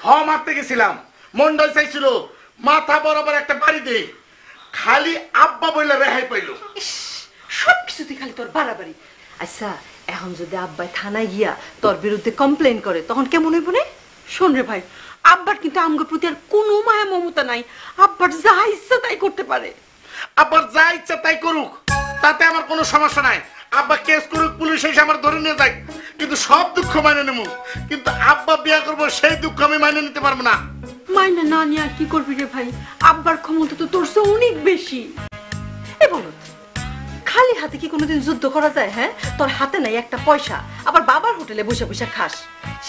মারতে গেছিলাম, মন্ডল চাইছিল মাথা বরাবর একটা বাড়ি দে, খালি আব্বা বইলে রেহাই পাইল। সব কিছুতে খালি তোর বাড়াবাড়ি। আচ্ছা এখন যদি আব্বাই থানায় গিয়া তোর বিরুদ্ধে কমপ্লেন করে তখন কেমন হইব রে? শোন রে ভাই, আব্বার কিন্তু আমগো প্রতি আর কোনো মায়া মমতা নাই। আব্বার যা ইচ্ছা তাই করতে পারে। আব্বার যা ইচ্ছা তাই করুক, তাতে আমার কোনো সমস্যা নাই। আব্বা কেস করুক, পুলিশ এসে আমার ধরে নিয়ে যায়, কিন্তু সব দুঃখ মাইনে নেব। কিন্তু আব্বা বিয়া করবো সেই দুঃখ আমি মাইনে নিতে পারবো না। মাইনে না নিয়ে আর কি করবি রে ভাই? আব্বার ক্ষমতা তো তোর চেয়ে অনেক বেশি। এ বলো, খালি হাতে কি কোনোদিন যুদ্ধ করা যায়? হ্যাঁ, তোর হাতে নাই একটা পয়সা, আবার বাবার হোটেলে বসে বসে খাস।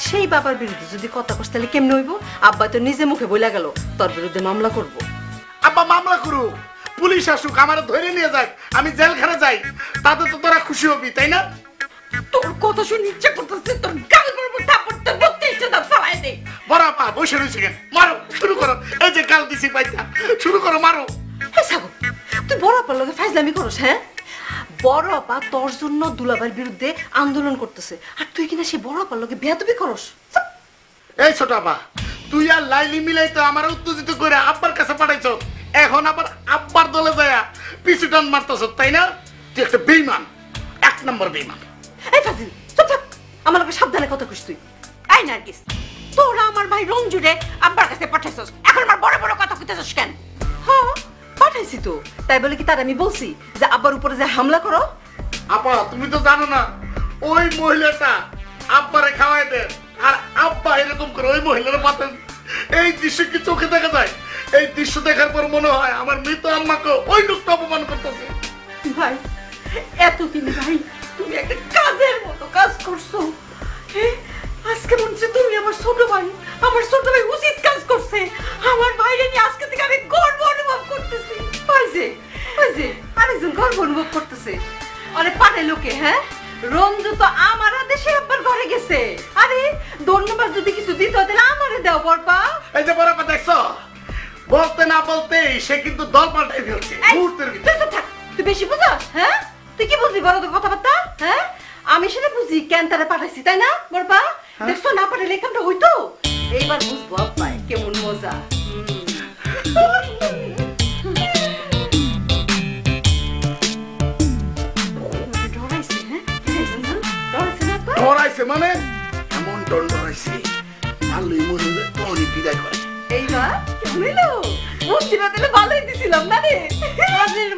সেই বাবার বিরুদ্ধে যদি কথা কস তাহলে কেমনে হইব? আব্বা তো নিজে মুখে বইলা গেল তোর বিরুদ্ধে মামলা করব। আব্বা মামলা করুক, পুলিশ আসুক, আমার ধরে নিয়ে যাক, আমি জেলখানে যাই, তাতে তো তোরা খুশি হবি, তাই না? তোর কথা শুনে ইচ্ছা করতেছে তোর গাল করবো, তারপর তোর 32টা দাঁত ফালাই দে। বড় আপা বসে রয়েছে কেন? মারো, শুরু করো। এই যে গাল দিছি পাইতা, শুরু করো, মারো। হ্যাঁ সাগর, তুই বড় আপার লগে ফাইজলামি করস? হ্যাঁ, বড় আপা তোর জন্য দুলাভাইয়ের বিরুদ্ধে আন্দোলন করতেছে, আর তুই কিনা সেই বড় আপার লগে বেয়াদবি করস। এই ছোট আপা, তুই আর লাইলি মিলাই তো আমার উত্তেজিত করে আব্বার কাছে পাঠাইছ, এখন আবার আব্বার দলে যায় পিছু টান মারতেছ, তাই না? তুই একটা বেঈমান, 1 নম্বর বেঈমান। এই ফাজিল, চুপ থাক, আমার লগে সাবধানে কথা কইস তুই। এই নার্গিস, তোরা আমার ভাই রঞ্জুরে আব্বার কাছে পাঠাইছস, এখন আমার বড় বড় কথা কইতেছস কেন? হ্যাঁ পাঠাইছি তো, তাই বলে কি তার আমি বলছি যে আব্বার উপরে যে হামলা করো? আপা তুমি তো জানো না, ওই মহিলাটা আব্বারে খাওয়াই দেয়, আর আব্বা এরকম করে ওই মহিলার মাথা। এই দৃশ্য কি চোখে দেখা যায়? এই দৃশ্য দেখার পর মনে হয় আমার মৃত আম্মাকে ওই লোকটা অপমান করতেছে। ভাই এতদিন ভাই তুমি একটা কাজের মতো কাজ করছো। আজকে মনে হচ্ছে তুমি আমার ছোট ভাই, আমার ছোট ভাই উচিত কাজ করছে। আমার ভাইরে নিয়ে আজকে থেকে আমি গর্ব অনুভব করতেছি। ভাইজে আরেকজন গর্ব অনুভব করতেছে। আরে পারে লোকে, হ্যাঁ রঞ্জু তো আমার আদেশে আব্বার ঘরে গেছে। আরে ধন্যবাদ যদি কিছু দিতে হয় তাহলে আমারে দাও বরপা। এই যে বরপা দেখছো, বলতে না বলতেই সে কিন্তু দল পাল্টাই ফেলছে মুহূর্তের ভিতরে। তুই বেশি বুঝাস? হ্যাঁ তুই কি বুঝবি বড় কথাবার্তা? হ্যাঁ আমি সেটা বুঝি কেন তারা পাঠাইছি, তাই না বরপা? দেখছো না পাঠাইলে এখানটা হইতো। এইবার বুঝবো আব্বাই কেমন মজা। ডরাইছে মানে এমন ডরাইছে, ভালোই মনে হয় তখনই বিদায় করে। এইবার কেমন হইলো? বুঝছি না তাহলে ভালোই দিছিলাম না রে। কাজের